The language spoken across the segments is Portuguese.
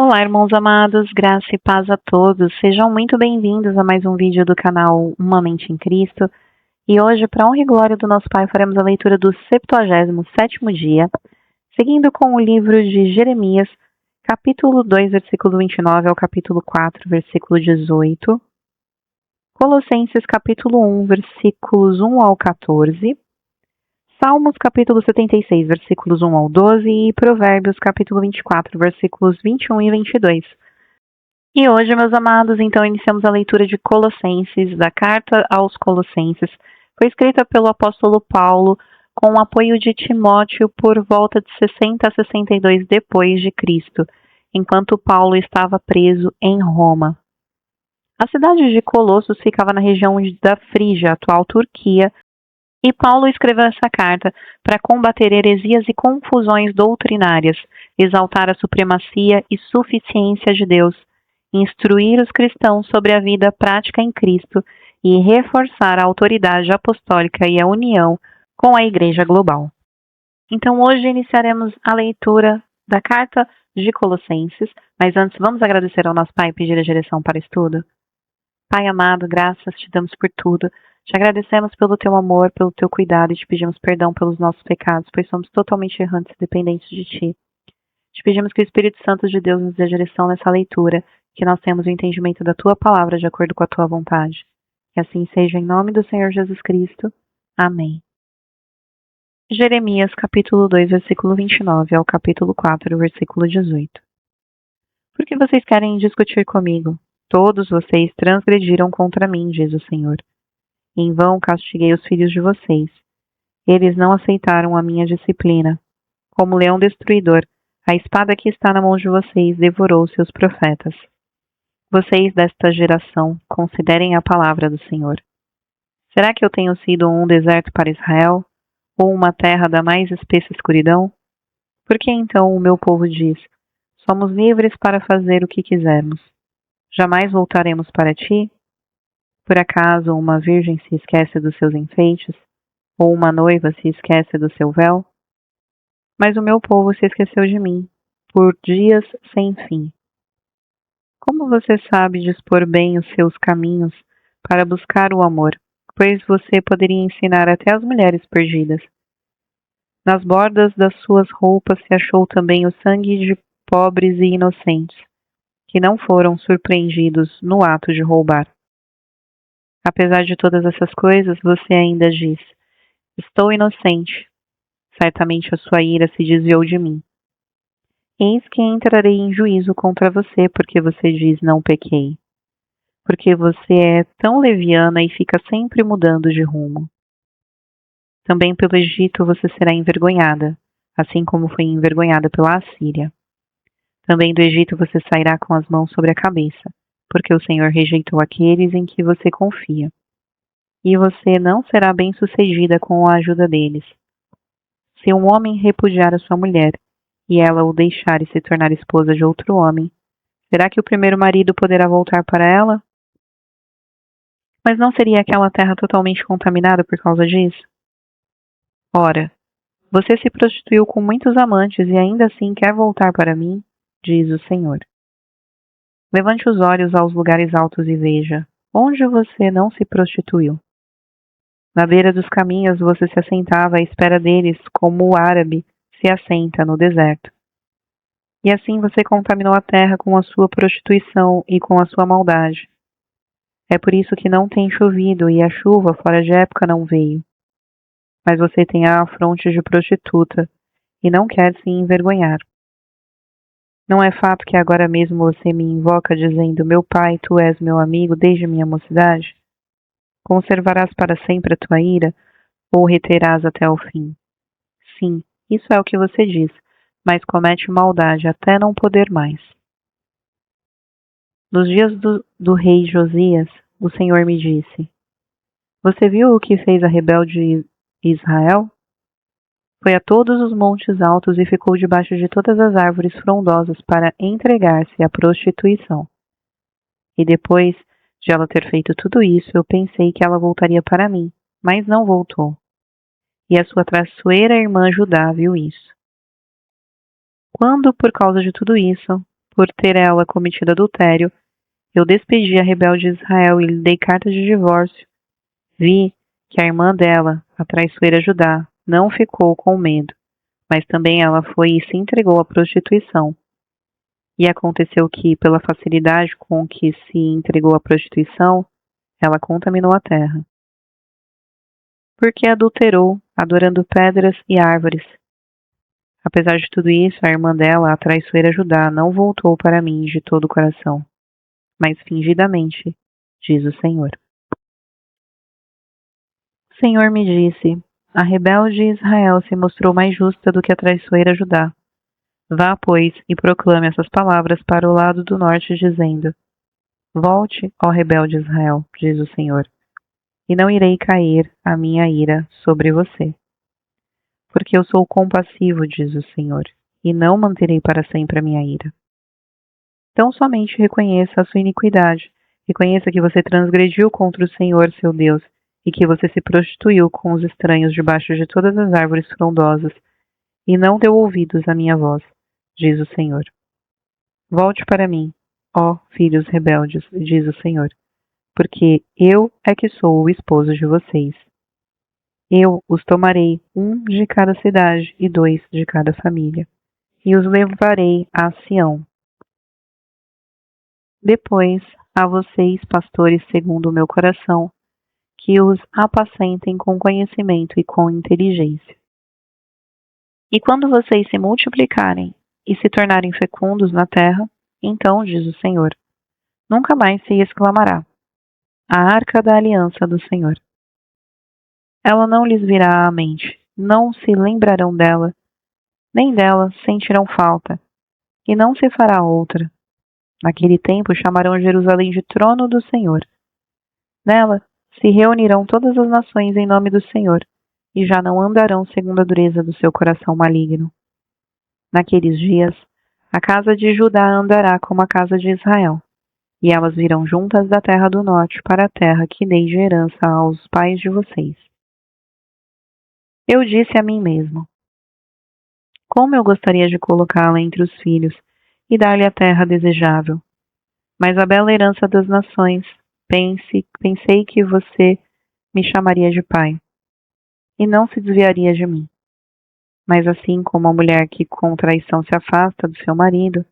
Olá, irmãos amados, graça e paz a todos. Sejam muito bem-vindos a mais um vídeo do canal Uma Mente em Cristo. E hoje, para honra e glória do nosso Pai, faremos a leitura do 77º dia, seguindo com o livro de Jeremias, capítulo 2, versículo 29 ao capítulo 4, versículo 18, Colossenses, capítulo 1, versículos 1 ao 14, Salmos, capítulo 76, versículos 1 ao 12 e Provérbios, capítulo 24, versículos 21 e 22. E hoje, meus amados, então iniciamos a leitura de Colossenses, da carta aos Colossenses. Foi escrita pelo apóstolo Paulo com o apoio de Timóteo por volta de 60 a 62 depois de Cristo, enquanto Paulo estava preso em Roma. A cidade de Colossos ficava na região da Frígia, atual Turquia, e Paulo escreveu essa carta para combater heresias e confusões doutrinárias, exaltar a supremacia e suficiência de Deus, instruir os cristãos sobre a vida prática em Cristo e reforçar a autoridade apostólica e a união com a Igreja Global. Então, hoje iniciaremos a leitura da carta de Colossenses, mas antes vamos agradecer ao nosso Pai e pedir a direção para o estudo. Pai amado, graças te damos por tudo. Te agradecemos pelo teu amor, pelo teu cuidado e te pedimos perdão pelos nossos pecados, pois somos totalmente errantes e dependentes de ti. Te pedimos que o Espírito Santo de Deus nos dê direção nessa leitura, que nós tenhamos o entendimento da tua palavra de acordo com a tua vontade. Que assim seja em nome do Senhor Jesus Cristo. Amém. Jeremias, capítulo 2, versículo 29 ao capítulo 4, versículo 18. Por que vocês querem discutir comigo? Todos vocês transgrediram contra mim, diz o Senhor. Em vão castiguei os filhos de vocês. Eles não aceitaram a minha disciplina. Como leão destruidor, a espada que está na mão de vocês devorou seus profetas. Vocês desta geração, considerem a palavra do Senhor. Será que eu tenho sido um deserto para Israel? Ou uma terra da mais espessa escuridão? Por que então o meu povo diz, somos livres para fazer o que quisermos? Jamais voltaremos para ti? Por acaso uma virgem se esquece dos seus enfeites? Ou uma noiva se esquece do seu véu? Mas o meu povo se esqueceu de mim, por dias sem fim. Como você sabe dispor bem os seus caminhos para buscar o amor, pois você poderia ensinar até as mulheres perdidas. Nas bordas das suas roupas se achou também o sangue de pobres e inocentes, que não foram surpreendidos no ato de roubar. Apesar de todas essas coisas, você ainda diz, estou inocente. Certamente a sua ira se desviou de mim. Eis que entrarei em juízo contra você, porque você diz, não pequei. Porque você é tão leviana e fica sempre mudando de rumo. Também pelo Egito você será envergonhada, assim como foi envergonhada pela Assíria. Também do Egito você sairá com as mãos sobre a cabeça, porque o Senhor rejeitou aqueles em que você confia. E você não será bem-sucedida com a ajuda deles. Se um homem repudiar a sua mulher, e ela o deixar e se tornar esposa de outro homem, será que o primeiro marido poderá voltar para ela? Mas não seria aquela terra totalmente contaminada por causa disso? Ora, você se prostituiu com muitos amantes e ainda assim quer voltar para mim, diz o Senhor. Levante os olhos aos lugares altos e veja, onde você não se prostituiu? Na beira dos caminhos você se assentava à espera deles, como o árabe se assenta no deserto. E assim você contaminou a terra com a sua prostituição e com a sua maldade. É por isso que não tem chovido e a chuva fora de época não veio. Mas você tem a afronte de prostituta e não quer se envergonhar. Não é fato que agora mesmo você me invoca dizendo, meu pai, tu és meu amigo desde minha mocidade? Conservarás para sempre a tua ira ou reterás até o fim? Sim, isso é o que você diz, mas comete maldade até não poder mais. Nos dias do rei Josias, o Senhor me disse, você viu o que fez a rebelde Israel? Foi a todos os montes altos e ficou debaixo de todas as árvores frondosas para entregar-se à prostituição. E depois de ela ter feito tudo isso, eu pensei que ela voltaria para mim, mas não voltou. E a sua traiçoeira irmã Judá viu isso. Quando, por causa de tudo isso, por ter ela cometido adultério, eu despedi a rebelde Israel e lhe dei carta de divórcio. Vi que a irmã dela, a traiçoeira Judá, não ficou com medo, mas também ela foi e se entregou à prostituição. E aconteceu que, pela facilidade com que se entregou à prostituição, ela contaminou a terra. Porque adulterou, adorando pedras e árvores. Apesar de tudo isso, a irmã dela, a traiçoeira Judá, não voltou para mim de todo o coração, mas fingidamente, diz o Senhor. O Senhor me disse: a rebelde Israel se mostrou mais justa do que a traiçoeira Judá. Vá, pois, e proclame essas palavras para o lado do norte, dizendo: volte, ó rebelde Israel, diz o Senhor, e não irei cair a minha ira sobre você. Porque eu sou compassivo, diz o Senhor, e não manterei para sempre a minha ira. Então somente reconheça a sua iniquidade, reconheça que você transgrediu contra o Senhor, seu Deus, e que você se prostituiu com os estranhos debaixo de todas as árvores frondosas, e não deu ouvidos à minha voz, diz o Senhor. Volte para mim, ó filhos rebeldes, diz o Senhor, porque eu é que sou o esposo de vocês. Eu os tomarei, 1 de cada cidade e 2 de cada família, e os levarei a Sião. Depois, a vocês, pastores segundo o meu coração, que os apacentem com conhecimento e com inteligência. E quando vocês se multiplicarem e se tornarem fecundos na terra, então, diz o Senhor, nunca mais se exclamará: a arca da aliança do Senhor. Ela não lhes virá à mente, não se lembrarão dela, nem dela sentirão falta, e não se fará outra. Naquele tempo chamarão Jerusalém de trono do Senhor. Nela se reunirão todas as nações em nome do Senhor, e já não andarão segundo a dureza do seu coração maligno. Naqueles dias, a casa de Judá andará como a casa de Israel, e elas virão juntas da terra do norte para a terra que dei de herança aos pais de vocês. Eu disse a mim mesmo: como eu gostaria de colocá-la entre os filhos e dar-lhe a terra desejável. Mas a bela herança das nações, pensei que você me chamaria de pai, e não se desviaria de mim. Mas assim como a mulher que com traição se afasta do seu marido,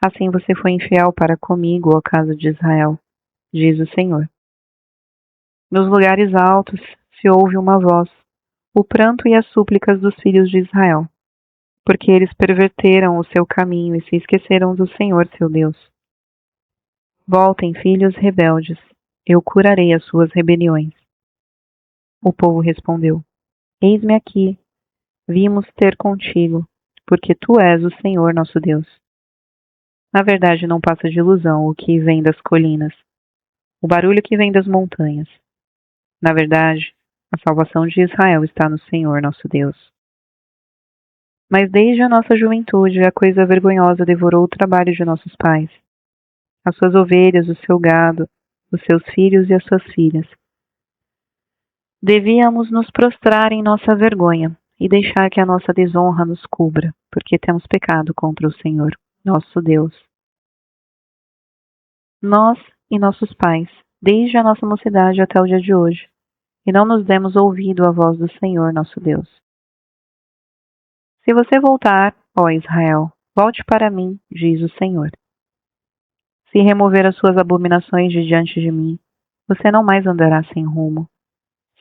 assim você foi infiel para comigo, ó casa de Israel, diz o Senhor. Nos lugares altos se ouve uma voz, o pranto e as súplicas dos filhos de Israel, porque eles perverteram o seu caminho e se esqueceram do Senhor seu Deus. Voltem, filhos rebeldes, eu curarei as suas rebeliões. O povo respondeu: eis-me aqui, vimos ter contigo, porque tu és o Senhor nosso Deus. Na verdade, não passa de ilusão o que vem das colinas, o barulho que vem das montanhas. Na verdade, a salvação de Israel está no Senhor nosso Deus. Mas desde a nossa juventude a coisa vergonhosa devorou o trabalho de nossos pais, as suas ovelhas, o seu gado, os seus filhos e as suas filhas. Devíamos nos prostrar em nossa vergonha e deixar que a nossa desonra nos cubra, porque temos pecado contra o Senhor, nosso Deus. Nós e nossos pais, desde a nossa mocidade até o dia de hoje, e não nos demos ouvido à voz do Senhor, nosso Deus. Se você voltar, ó Israel, volte para mim, diz o Senhor. Se remover as suas abominações de diante de mim, você não mais andará sem rumo.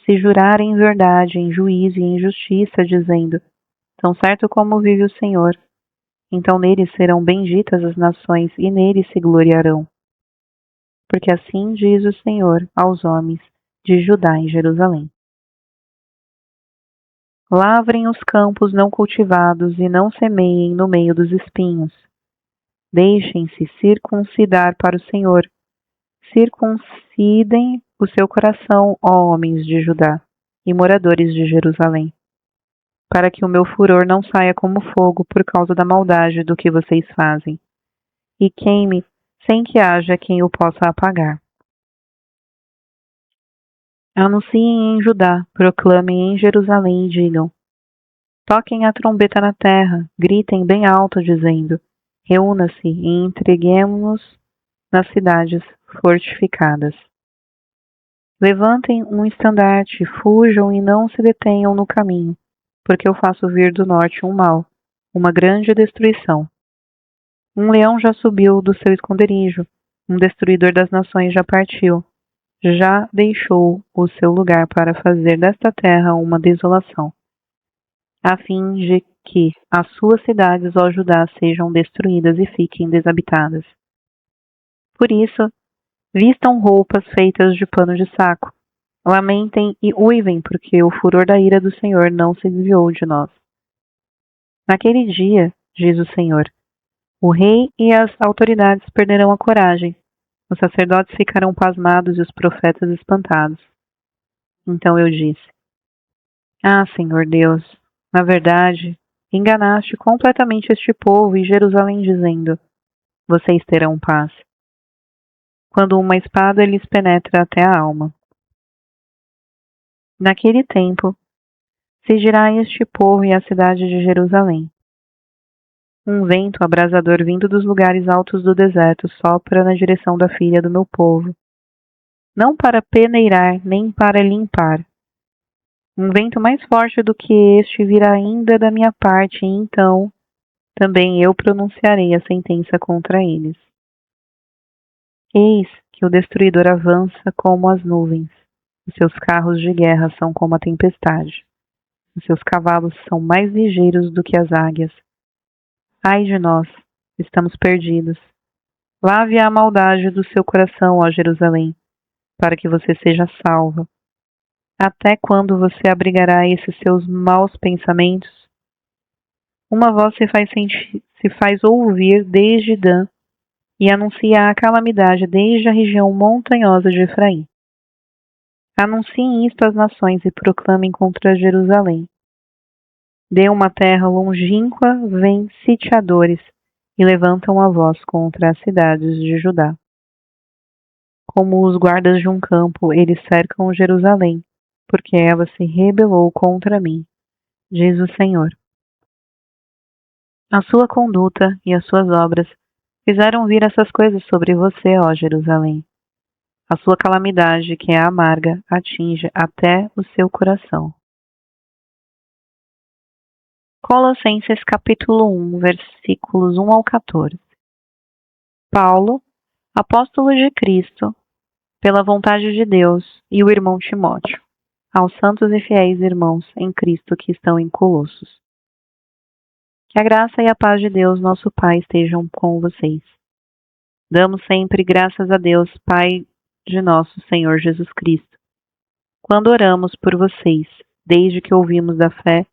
Se jurar em verdade, em juízo e em justiça, dizendo: tão certo como vive o Senhor, então nele serão benditas as nações e nele se gloriarão. Porque assim diz o Senhor aos homens de Judá e Jerusalém: lavrem os campos não cultivados e não semeiem no meio dos espinhos. Deixem-se circuncidar para o Senhor. Circuncidem o seu coração, ó homens de Judá e moradores de Jerusalém, para que o meu furor não saia como fogo por causa da maldade do que vocês fazem, e queime sem que haja quem o possa apagar. Anunciem em Judá, proclamem em Jerusalém e digam: toquem a trombeta na terra, gritem bem alto, dizendo: Reúna-se e entreguemo-nos nas cidades fortificadas. Levantem um estandarte, fujam e não se detenham no caminho, porque eu faço vir do norte um mal, uma grande destruição. Um leão já subiu do seu esconderijo, um destruidor das nações já partiu, já deixou o seu lugar para fazer desta terra uma desolação, a fim de que as suas cidades, ó Judá, sejam destruídas e fiquem desabitadas. Por isso, vistam roupas feitas de pano de saco, lamentem e uivem, porque o furor da ira do Senhor não se desviou de nós. Naquele dia, diz o Senhor, o rei e as autoridades perderão a coragem, os sacerdotes ficarão pasmados e os profetas espantados. Então eu disse: Ah, Senhor Deus, na verdade, enganaste completamente este povo e Jerusalém, dizendo: Vocês terão paz, quando uma espada lhes penetra até a alma. Naquele tempo, se dirá este povo e a cidade de Jerusalém: Um vento abrasador vindo dos lugares altos do deserto sopra na direção da filha do meu povo, não para peneirar nem para limpar. Um vento mais forte do que este virá ainda da minha parte, e então também eu pronunciarei a sentença contra eles. Eis que o destruidor avança como as nuvens, os seus carros de guerra são como a tempestade, os seus cavalos são mais ligeiros do que as águias. Ai de nós, estamos perdidos. Lave a maldade do seu coração, ó Jerusalém, para que você seja salva. Até quando você abrigará esses seus maus pensamentos? Uma voz se faz ouvir desde Dan e anuncia a calamidade desde a região montanhosa de Efraim. Anunciem isto às nações e proclamem contra Jerusalém. De uma terra longínqua vêm sitiadores e levantam a voz contra as cidades de Judá. Como os guardas de um campo, eles cercam Jerusalém, porque ela se rebelou contra mim, diz o Senhor. A sua conduta e as suas obras fizeram vir essas coisas sobre você, ó Jerusalém. A sua calamidade, que é amarga, atinge até o seu coração. Colossenses capítulo 1, versículos 1 ao 14. Paulo, apóstolo de Cristo, pela vontade de Deus, e o irmão Timóteo, aos santos e fiéis irmãos em Cristo que estão em Colossos. Que a graça e a paz de Deus, nosso Pai, estejam com vocês. Damos sempre graças a Deus, Pai de nosso Senhor Jesus Cristo, quando oramos por vocês, desde que ouvimos da fé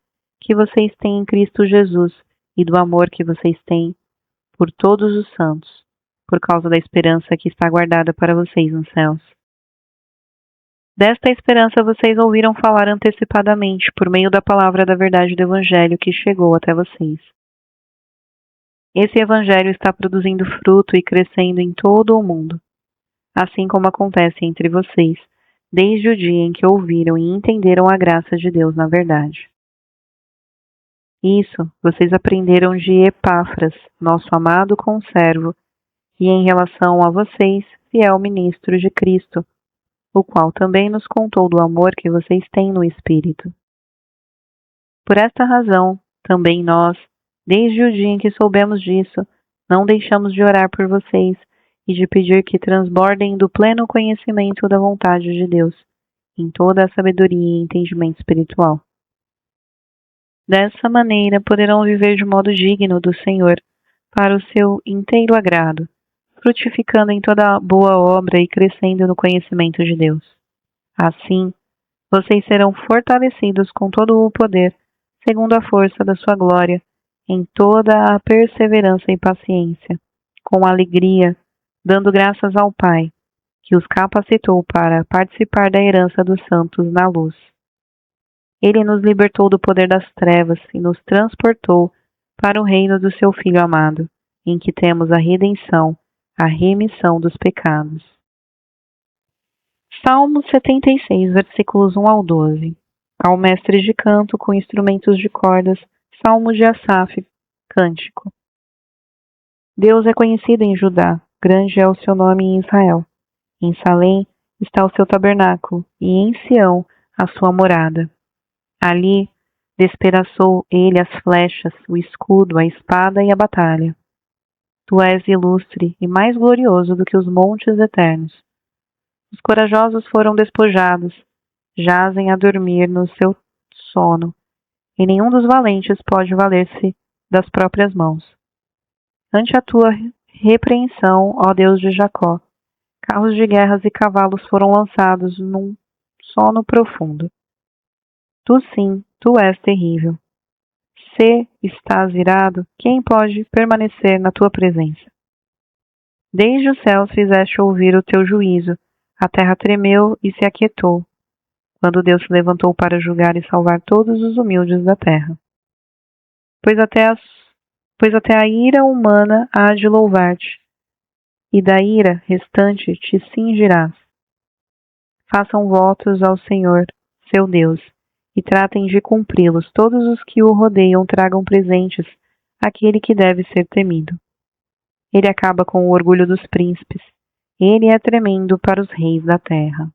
que vocês têm em Cristo Jesus e do amor que vocês têm por todos os santos, por causa da esperança que está guardada para vocês nos céus. Desta esperança vocês ouviram falar antecipadamente por meio da palavra da verdade do Evangelho que chegou até vocês. Esse Evangelho está produzindo fruto e crescendo em todo o mundo, assim como acontece entre vocês, desde o dia em que ouviram e entenderam a graça de Deus na verdade. Isso vocês aprenderam de Epáfras, nosso amado conservo, e em relação a vocês, fiel ministro de Cristo, o qual também nos contou do amor que vocês têm no Espírito. Por esta razão, também nós, desde o dia em que soubemos disso, não deixamos de orar por vocês e de pedir que transbordem do pleno conhecimento da vontade de Deus, em toda a sabedoria e entendimento espiritual. Dessa maneira poderão viver de modo digno do Senhor, para o seu inteiro agrado, frutificando em toda boa obra e crescendo no conhecimento de Deus. Assim, vocês serão fortalecidos com todo o poder, segundo a força da sua glória, em toda a perseverança e paciência, com alegria, dando graças ao Pai, que os capacitou para participar da herança dos santos na luz. Ele nos libertou do poder das trevas e nos transportou para o reino do seu Filho amado, em que temos a redenção, a remissão dos pecados. Salmo 76, versículos 1 ao 12. Ao mestre de canto com instrumentos de cordas, Salmo de Asaf, cântico. Deus é conhecido em Judá, grande é o seu nome em Israel. Em Salém está o seu tabernáculo, e em Sião a sua morada. Ali despedaçou ele as flechas, o escudo, a espada e a batalha. Tu és ilustre e mais glorioso do que os montes eternos. Os corajosos foram despojados, jazem a dormir no seu sono, e nenhum dos valentes pode valer-se das próprias mãos. Ante a tua repreensão, ó Deus de Jacó, carros de guerras e cavalos foram lançados num sono profundo. Tu sim, tu és terrível. Se estás irado, quem pode permanecer na tua presença? Desde os céus fizeste ouvir o teu juízo, a terra tremeu e se aquietou, quando Deus se levantou para julgar e salvar todos os humildes da terra. Pois até a ira humana há de louvar-te, e da ira restante te cingirás. Façam votos ao Senhor, seu Deus, e tratem de cumpri-los. Todos os que o rodeiam tragam presentes àquele que deve ser temido. Ele acaba com o orgulho dos príncipes. Ele é tremendo para os reis da terra.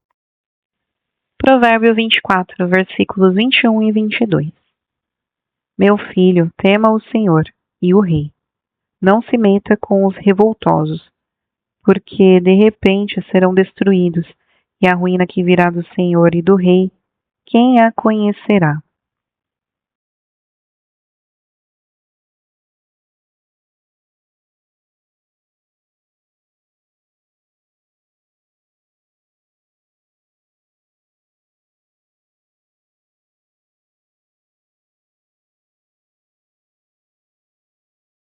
Provérbio 24, versículos 21 e 22. Meu filho, tema o Senhor e o rei. Não se meta com os revoltosos, porque de repente serão destruídos, e a ruína que virá do Senhor e do rei, quem a conhecerá?